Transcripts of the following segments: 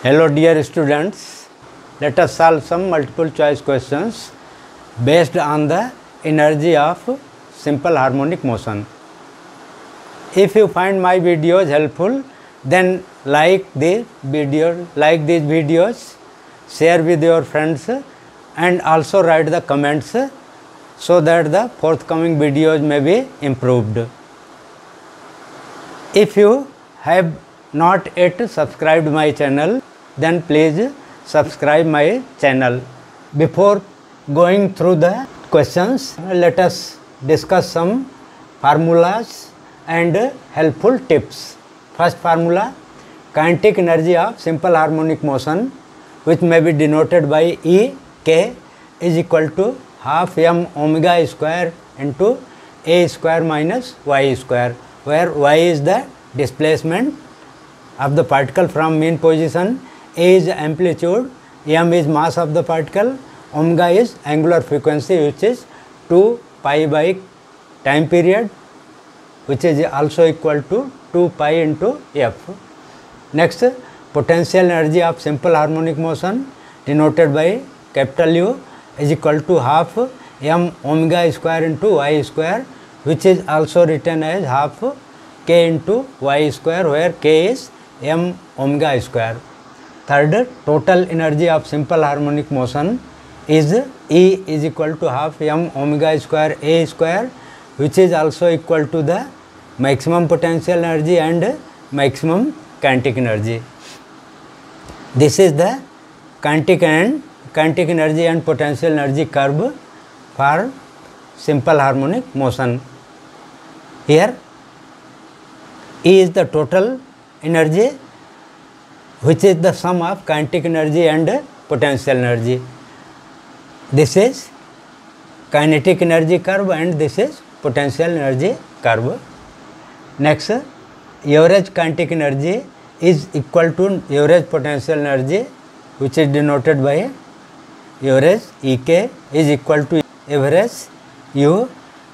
Hello dear students, let us solve some multiple choice questions based on the energy of simple harmonic motion. If you find my videos helpful, then like these videos, share with your friends and also write the comments so that the forthcoming videos may be improved. If you have not yet subscribed my channel, then please subscribe my channel. Before going through the questions, let us discuss some formulas and helpful tips. First formula, kinetic energy of simple harmonic motion, which may be denoted by EK, is equal to half m omega square into a square minus y square, where y is the displacement of the particle from mean position, a is amplitude, m is mass of the particle, omega is angular frequency, which is 2 pi by time period, which is also equal to 2 pi into f. Next, potential energy of simple harmonic motion denoted by capital U is equal to half m omega square into y square, which is also written as half k into y square, where k is m omega square. Third, total energy of simple harmonic motion is E is equal to half m omega square a square, which is also equal to the maximum potential energy and maximum kinetic energy. This is the kinetic energy and potential energy curve for simple harmonic motion. Here E is the total energy, which is the sum of kinetic energy and potential energy. This is kinetic energy curve and this is potential energy curve. Next, average kinetic energy is equal to average potential energy, which is denoted by average EK is equal to average U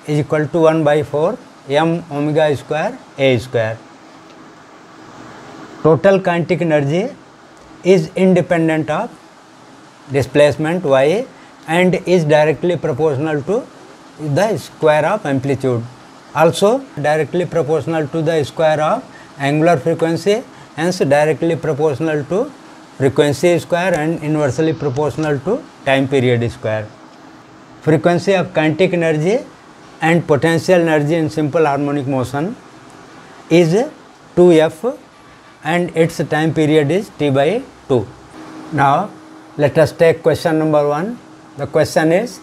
is equal to 1 by 4 m omega square a square. Total kinetic energy is independent of displacement y and is directly proportional to the square of amplitude. Also directly proportional to the square of angular frequency, hence directly proportional to frequency square and inversely proportional to time period square. Frequency of kinetic energy and potential energy in simple harmonic motion is 2f and its time period is t by 2. Now let us take question number 1. The question is,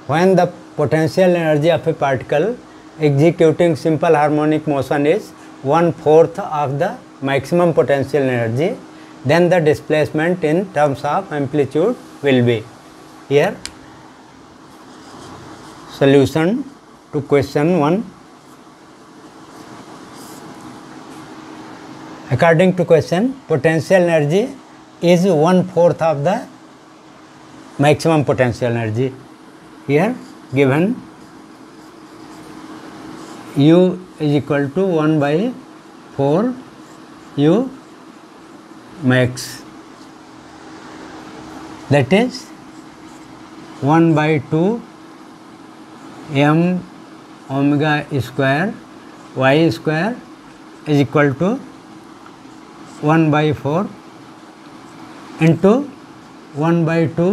when the potential energy of a particle executing simple harmonic motion is 1/4 of the maximum potential energy, then the displacement in terms of amplitude will be. Here solution to question 1. According to question, potential energy is 1/4 of the maximum potential energy. Here given U is equal to 1 by 4 U max, that is 1 by 2 m omega square y square is equal to 1 by 4 into 1 by 2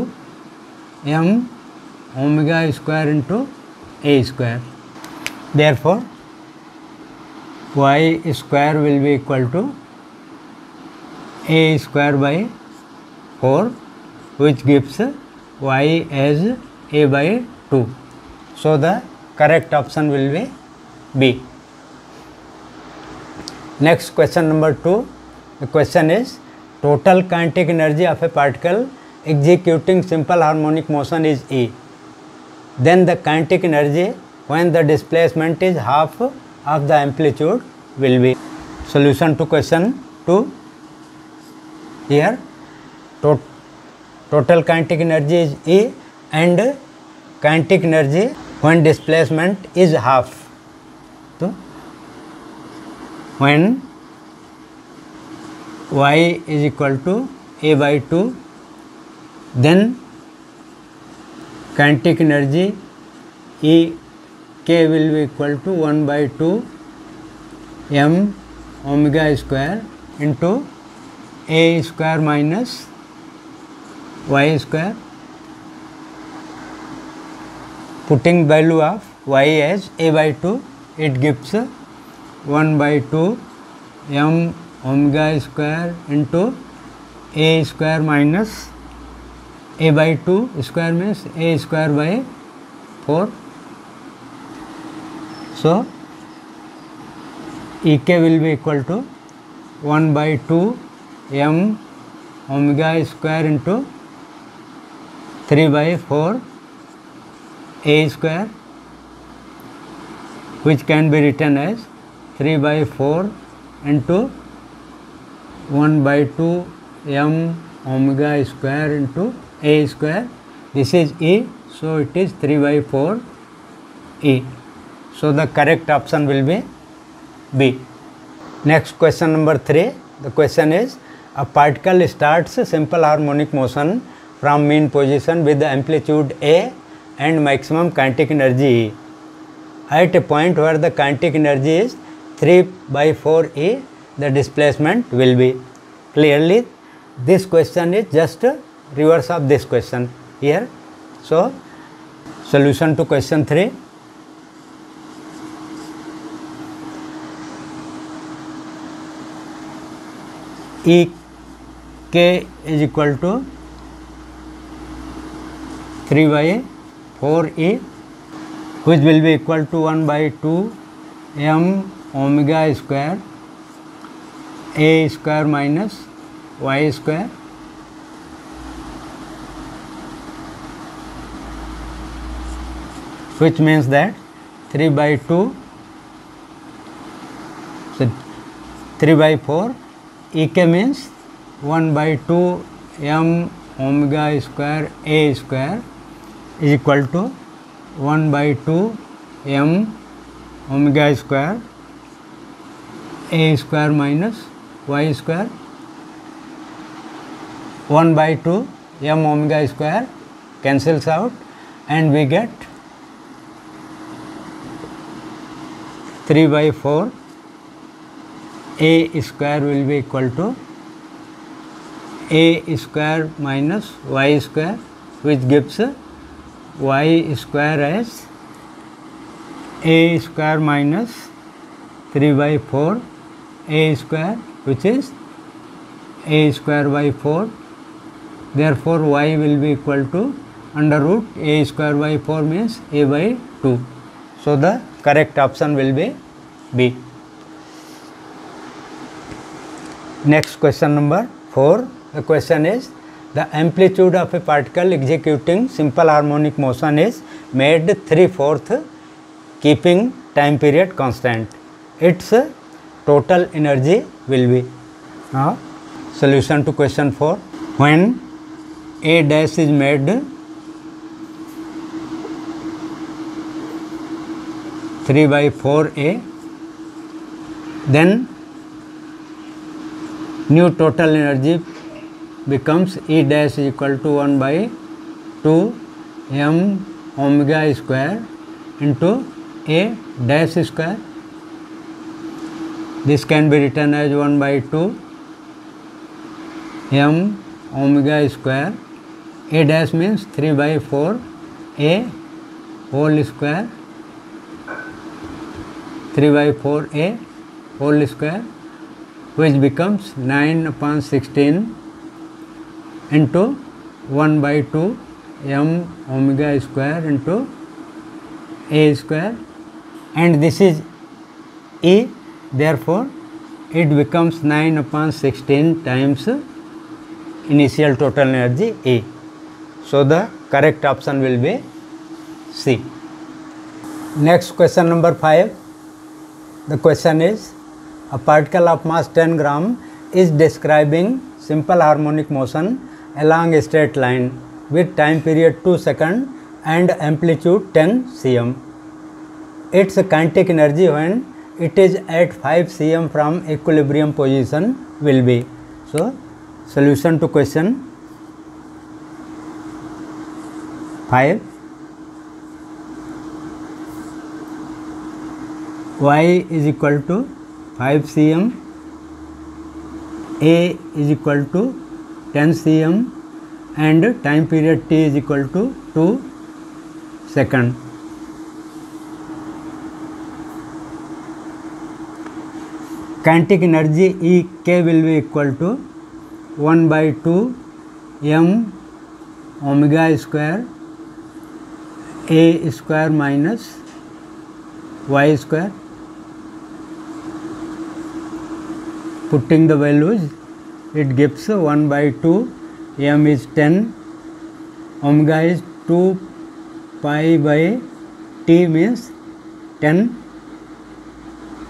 m omega square into a square. Therefore, y square will be equal to a square by 4, which gives y as a by 2. So the correct option will be B. Next, question number 2. The question is, total kinetic energy of a particle executing simple harmonic motion is E. Then the kinetic energy when the displacement is half of the amplitude will be. Solution to question 2. Here total kinetic energy is E and kinetic energy when displacement is half. So when y is equal to a by 2, then kinetic energy E k will be equal to 1 by 2 m omega square into a square minus y square. Putting value of y as a by 2, it gives 1 by 2 m omega square into a square minus a by 2 square means a square by 4. So, Ek will be equal to 1 by 2 m omega square into 3 by 4 a square, which can be written as 3 by 4 into 1 by 2 m omega square into a square. This is E, so it is 3 by 4 E. So the correct option will be B. Next question number 3. The question is, a particle starts simple harmonic motion from mean position with the amplitude A and maximum kinetic energy E. At a point where the kinetic energy is 3 by 4 E, the displacement will be. Clearly, this question is just reverse of this question here. So, solution to question 3. E k is equal to 3 by 4 E, which will be equal to 1 by 2 m omega square a square minus y square, which means that 3 by 2, so 3 by 4, Ek means 1 by 2 m omega square a square is equal to 1 by 2 m omega square a square minus y square. 1 by 2 m omega square cancels out and we get 3 by 4 a square will be equal to a square minus y square, which gives y square as a square minus 3 by 4 a square, which is a square by 4. Therefore, y will be equal to under root a square by 4 means a by 2. So, the correct option will be B. Next question number 4. The question is, the amplitude of a particle executing simple harmonic motion is made 3/4 keeping time period constant. Its total energy will be. Now, solution to question 4. When a dash is made 3 by 4 a, then new total energy becomes E dash is equal to 1 by 2 m omega square into a dash square. This can be written as 1 by 2 m omega square. A dash means 3 by 4 a whole square, 3 by 4 a whole square, which becomes 9 upon 16 into 1 by 2 m omega square into a square, and this is E. Therefore, it becomes 9 upon 16 times initial total energy E. So, the correct option will be C. Next question number 5. The question is, a particle of mass 10 gram is describing simple harmonic motion along a straight line with time period 2 seconds and amplitude 10 cm. Its kinetic energy when it is at 5 cm from equilibrium position will be. So, solution to question 5. Y is equal to 5 cm, A is equal to 10 cm and time period T is equal to 2 seconds. Kinetic energy EK will be equal to 1 by 2 m omega square A square minus y square. Putting the values, it gives 1 by 2, m is 10, omega is 2 pi by t means 10,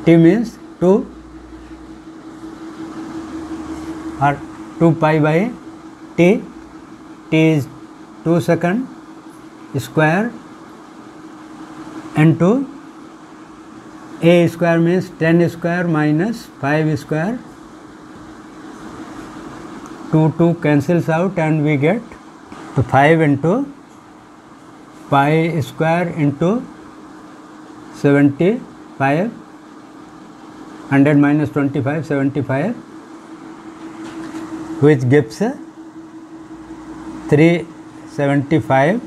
t means 2 or 2 pi by t, t is 2 second square into A square means 10 square minus 5 square, 2 cancels out and we get 5 into pi square into 75, 100 minus 25, 75, which gives 375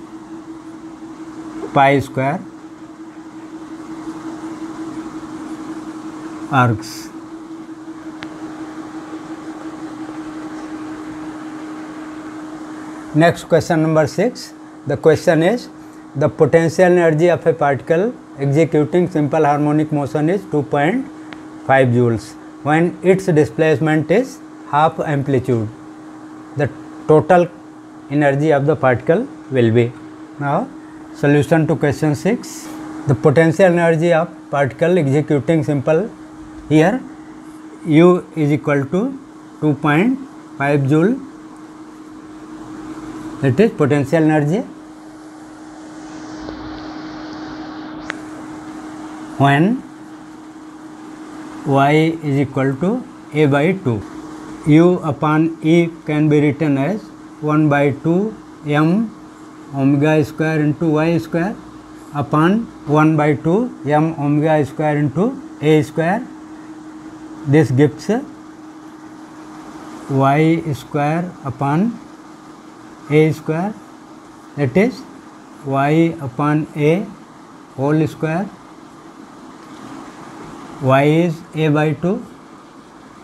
pi square arcs. Next question number 6. The question is, the potential energy of a particle executing simple harmonic motion is 2.5 joules when its displacement is half amplitude. The total energy of the particle will be. Now solution to question 6. The potential energy of particle executing simple, here U is equal to 2.5 joule, that is potential energy, when Y is equal to A by 2. U upon E can be written as 1 by 2 m omega square into y square upon 1 by 2 m omega square into A square. This gives y square upon A square, that is y upon A whole square. Y is A by 2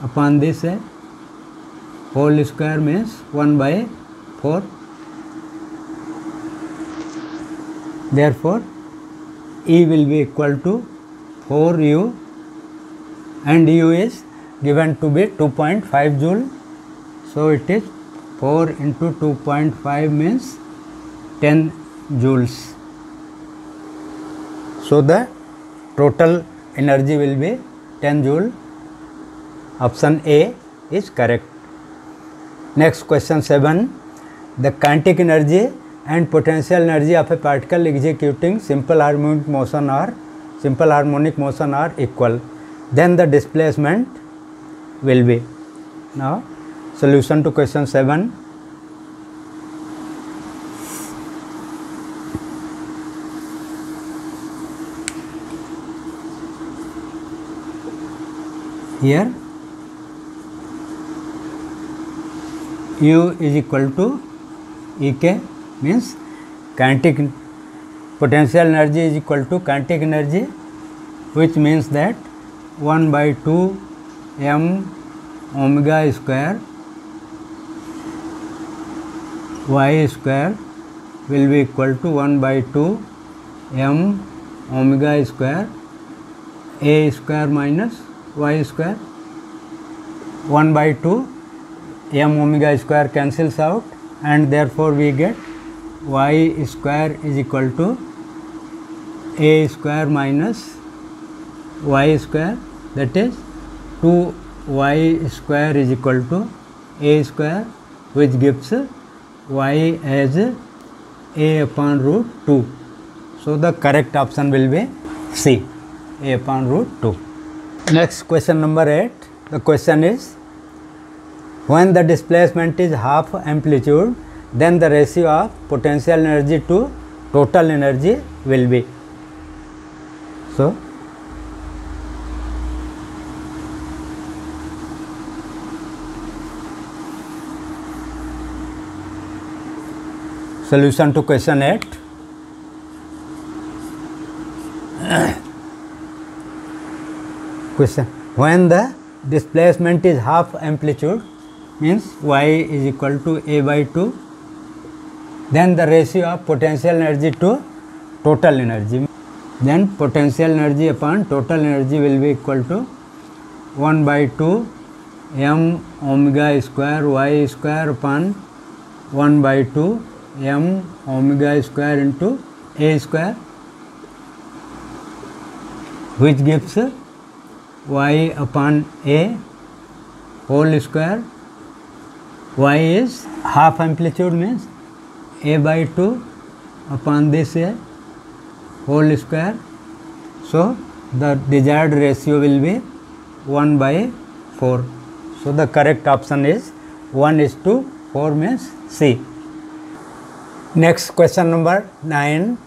upon this A whole square means 1 by 4. Therefore, E will be equal to 4U and U is given to be 2.5 joule. So, it is 4 into 2.5 means 10 joules. So, the total energy will be 10 joule. Option A is correct. Next question 7. The kinetic energy and potential energy of a particle executing simple harmonic motion are equal. Then the displacement will be. Now solution to question 7. Here U is equal to EK means kinetic potential energy is equal to kinetic energy, which means that 1 by 2 m omega square y square will be equal to 1 by 2 m omega square A square minus y square. 1 by 2 m omega square cancels out and therefore we get y square is equal to A square minus y square, that is 2y square is equal to A square, which gives y as A upon root 2. So, the correct option will be C, A upon root 2. Next question number 8. The question is, When the displacement is half amplitude, then the ratio of potential energy to total energy will be. So, solution to question 8. Question: when the displacement is half amplitude, means y is equal to a by 2, then the ratio of potential energy to total energy, then potential energy upon total energy will be equal to 1 by 2 m omega square y square upon 1 by 2 m omega square into a square, which gives y upon a whole square. Y is half amplitude, means a by 2 upon this a whole square. So, the desired ratio will be 1 by 4. So, the correct option is 1:4, means C. Next question number 9.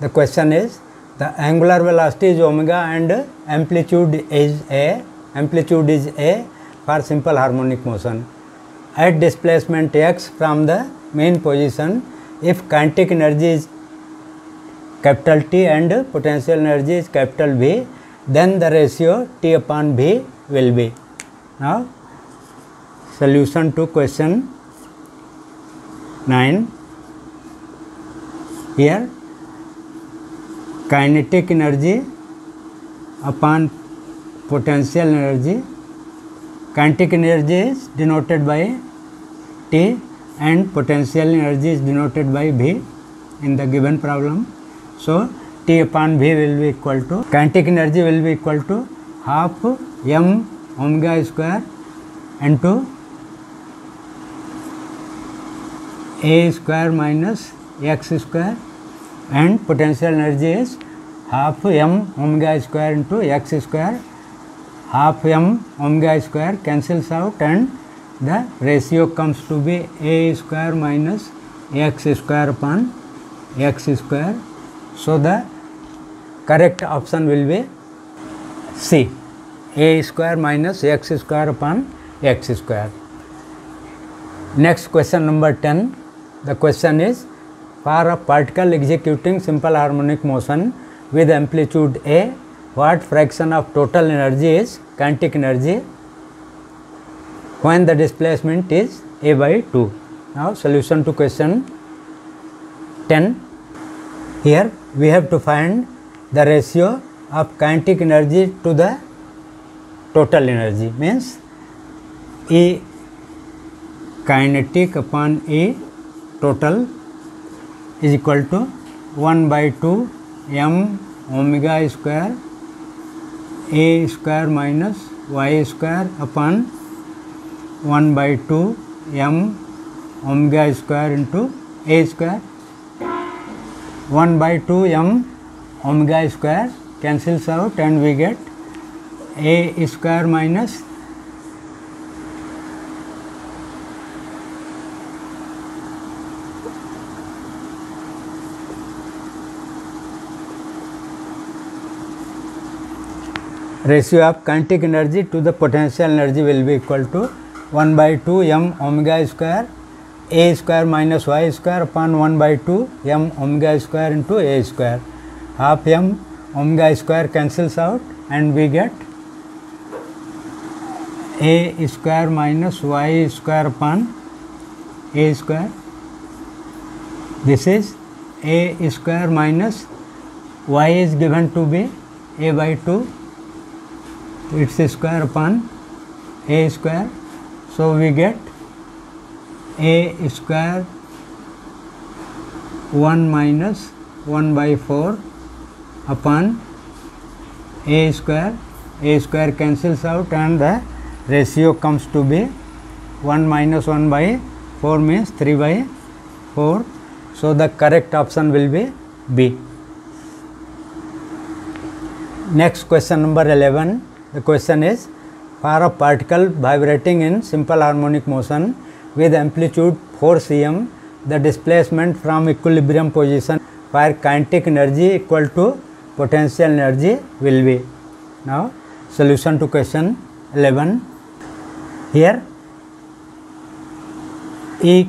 The question is, the angular velocity is omega and amplitude is a for simple harmonic motion. At displacement x from the main position, if kinetic energy is capital T and potential energy is capital V, then the ratio T upon V will be. Now, solution to question 9. Here, kinetic energy upon potential energy. Kinetic energy is denoted by T and potential energy is denoted by V in the given problem. So, T upon V will be equal to, kinetic energy will be equal to half m omega square into a square minus x square, and potential energy is half m omega square into x square. Half m omega square cancels out and the ratio comes to be a square minus x square upon x square. So, the correct option will be C, a square minus x square upon x square. Next question number 10. The question is, for a particle executing simple harmonic motion with amplitude A, what fraction of total energy is kinetic energy when the displacement is a by 2? Now, solution to question 10. Here we have to find the ratio of kinetic energy to the total energy, means E kinetic upon E total is equal to 1 by 2 m omega square a square minus y square upon 1 by 2 m omega square into a square. 1 by 2 m omega square cancels out and we get a square minus ratio of kinetic energy to the potential energy will be equal to 1 by 2 m omega square a square minus y square upon 1 by 2 m omega square into a square. Half m omega square cancels out and we get a square minus y square upon a square. This is a square minus y is given to be a by 2, its square upon a square. So, we get a square 1 minus 1 by 4 upon a square cancels out and the ratio comes to be 1 minus 1 by 4 means 3 by 4. So, the correct option will be B. Next question number 11. The question is, for a particle vibrating in simple harmonic motion with amplitude 4 cm, the displacement from equilibrium position for kinetic energy equal to potential energy will be. Now solution to question 11. Here E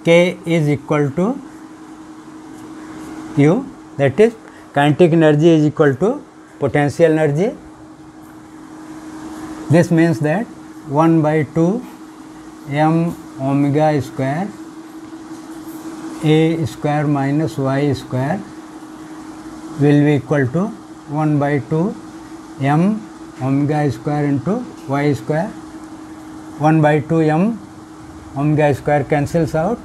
k is equal to U, that is kinetic energy is equal to potential energy. This means that 1 by 2 m omega square a square minus y square will be equal to 1 by 2 m omega square into y square. 1 by 2 m omega square cancels out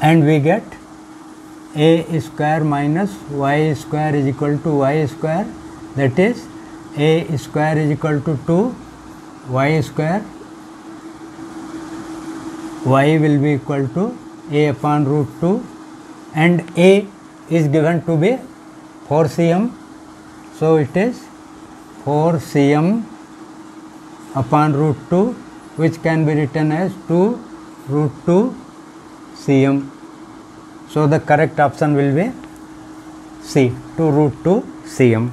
and we get a square minus y square is equal to y square, that is a square is equal to 2 y square, y will be equal to a upon root 2 and a is given to be 4 cm, so it is 4 cm upon root 2, which can be written as 2 root 2 cm. So the correct option will be C, 2 root 2 cm.